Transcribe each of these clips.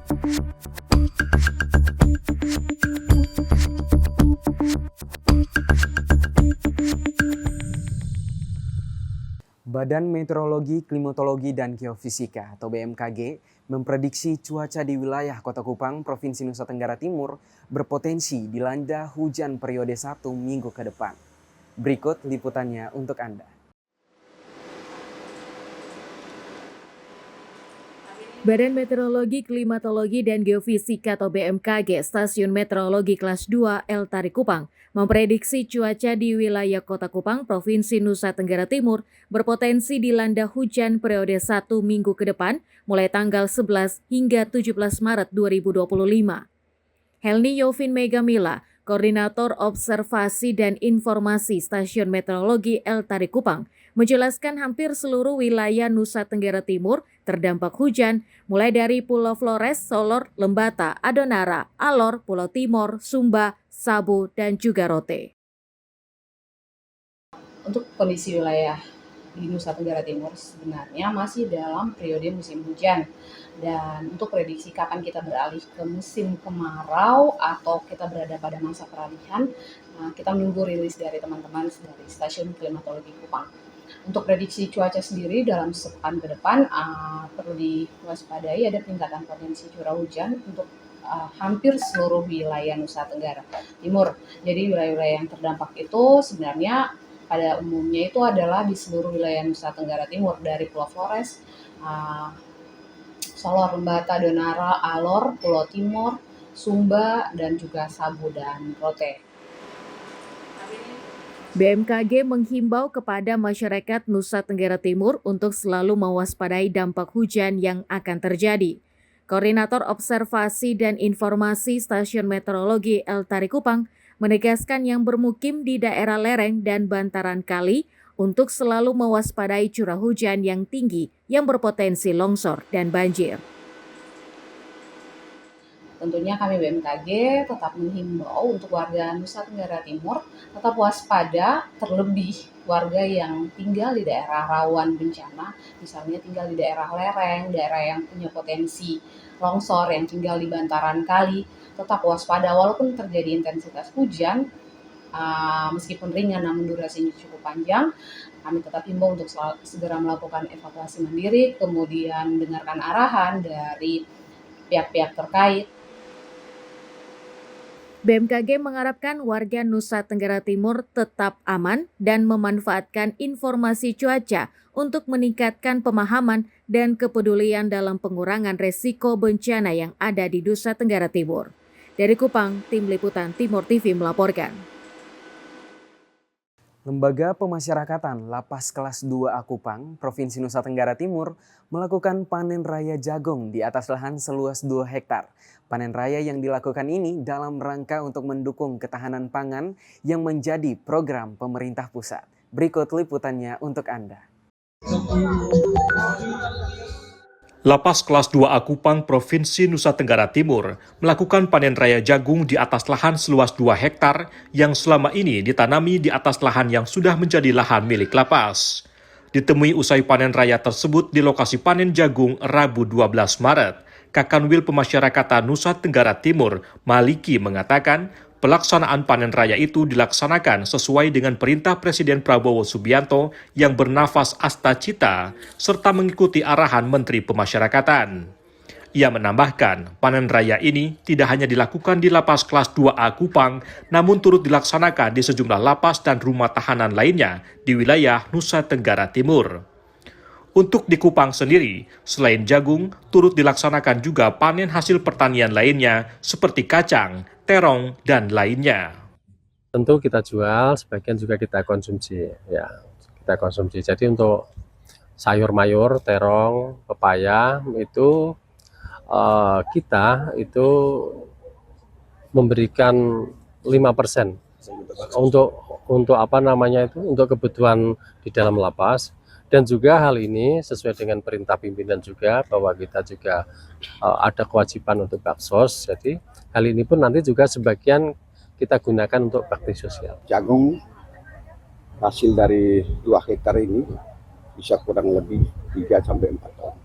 Badan Meteorologi, Klimatologi, dan Geofisika atau BMKG memprediksi cuaca di wilayah Kota Kupang, Provinsi Nusa Tenggara Timur berpotensi dilanda hujan periode 1 minggu ke depan. Berikut liputannya untuk Anda. Badan Meteorologi, Klimatologi, dan Geofisika atau BMKG Stasiun Meteorologi Kelas 2 El Tari Kupang memprediksi cuaca di wilayah Kota Kupang, Provinsi Nusa Tenggara Timur berpotensi dilanda hujan periode 1 minggu ke depan mulai tanggal 11 hingga 17 Maret 2025. Helni Yovin Megamila, Koordinator Observasi dan Informasi Stasiun Meteorologi El Tari Kupang, menjelaskan hampir seluruh wilayah Nusa Tenggara Timur terdampak hujan, mulai dari Pulau Flores, Solor, Lembata, Adonara, Alor, Pulau Timor, Sumba, Sabu, dan juga Rote. Untuk kondisi wilayah di Nusa Tenggara Timur sebenarnya masih dalam periode musim hujan. Dan untuk prediksi kapan kita beralih ke musim kemarau atau kita berada pada masa peralihan, kita menunggu rilis dari teman-teman dari Stasiun Klimatologi Kupang. Untuk prediksi cuaca sendiri dalam sepekan ke depan perlu diwaspadai ada peningkatan potensi curah hujan untuk hampir seluruh wilayah Nusa Tenggara Timur. Jadi wilayah-wilayah yang terdampak itu sebenarnya pada umumnya itu adalah di seluruh wilayah Nusa Tenggara Timur, dari Pulau Flores, Solor, Lembata, Adonara, Alor, Pulau Timor, Sumba, dan juga Sabu dan Rote. BMKG menghimbau kepada masyarakat Nusa Tenggara Timur untuk selalu mewaspadai dampak hujan yang akan terjadi. Koordinator Observasi dan Informasi Stasiun Meteorologi El Tari Kupang menegaskan yang bermukim di daerah lereng dan bantaran kali untuk selalu mewaspadai curah hujan yang tinggi yang berpotensi longsor dan banjir. Tentunya kami BMKG tetap menghimbau untuk warga Nusa Tenggara Timur tetap waspada, terlebih warga yang tinggal di daerah rawan bencana, misalnya tinggal di daerah lereng, daerah yang punya potensi longsor, yang tinggal di bantaran kali, tetap waspada walaupun terjadi intensitas hujan, meskipun ringan namun durasinya cukup panjang. Kami tetap himbau untuk segera melakukan evakuasi mandiri, kemudian dengarkan arahan dari pihak-pihak terkait. BMKG mengharapkan warga Nusa Tenggara Timur tetap aman dan memanfaatkan informasi cuaca untuk meningkatkan pemahaman dan kepedulian dalam pengurangan resiko bencana yang ada di Nusa Tenggara Timur. Dari Kupang, Tim Liputan Timur TV melaporkan. Lembaga Pemasyarakatan Lapas Kelas 2A Kupang, Provinsi Nusa Tenggara Timur, melakukan panen raya jagung di atas lahan seluas 2 hektar. Panen raya yang dilakukan ini dalam rangka untuk mendukung ketahanan pangan yang menjadi program pemerintah pusat. Berikut liputannya untuk Anda. Lapas Kelas 2A Kupang, Provinsi Nusa Tenggara Timur, melakukan panen raya jagung di atas lahan seluas 2 hektar yang selama ini ditanami di atas lahan yang sudah menjadi lahan milik lapas. Ditemui usai panen raya tersebut di lokasi panen jagung Rabu 12 Maret, Kakanwil Pemasyarakatan Nusa Tenggara Timur, Maliki, mengatakan pelaksanaan panen raya itu dilaksanakan sesuai dengan perintah Presiden Prabowo Subianto yang bernafas Astacita, serta mengikuti arahan Menteri Pemasyarakatan. Ia menambahkan, panen raya ini tidak hanya dilakukan di Lapas Kelas 2A Kupang, namun turut dilaksanakan di sejumlah lapas dan rumah tahanan lainnya di wilayah Nusa Tenggara Timur. Untuk di Kupang sendiri, selain jagung, turut dilaksanakan juga panen hasil pertanian lainnya seperti kacang, terong, dan lainnya. Tentu kita jual, sebagian juga kita konsumsi. Jadi untuk sayur mayur, terong, pepaya itu kita itu memberikan 5% untuk untuk kebutuhan di dalam lapas. Dan juga hal ini sesuai dengan perintah pimpinan juga bahwa kita juga ada kewajiban untuk baksos. Jadi hal ini pun nanti juga sebagian kita gunakan untuk bakti sosial. Jagung hasil dari 2 hektar ini bisa kurang lebih 3-4 ton.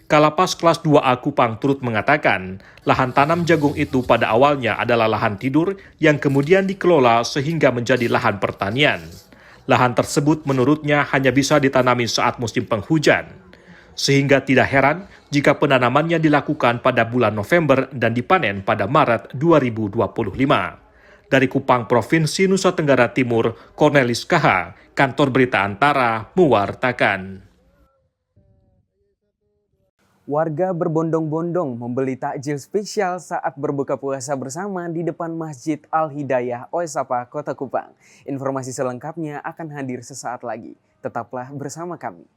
Kalapas kelas 2A Kupang turut mengatakan, lahan tanam jagung itu pada awalnya adalah lahan tidur yang kemudian dikelola sehingga menjadi lahan pertanian. Lahan tersebut menurutnya hanya bisa ditanami saat musim penghujan. Sehingga tidak heran jika penanamannya dilakukan pada bulan November dan dipanen pada Maret 2025. Dari Kupang, Provinsi Nusa Tenggara Timur, Cornelis KH, Kantor Berita Antara, mewartakan. Warga berbondong-bondong membeli takjil spesial saat berbuka puasa bersama di depan Masjid Al-Hidayah Oesapa, Kota Kupang. Informasi selengkapnya akan hadir sesaat lagi. Tetaplah bersama kami.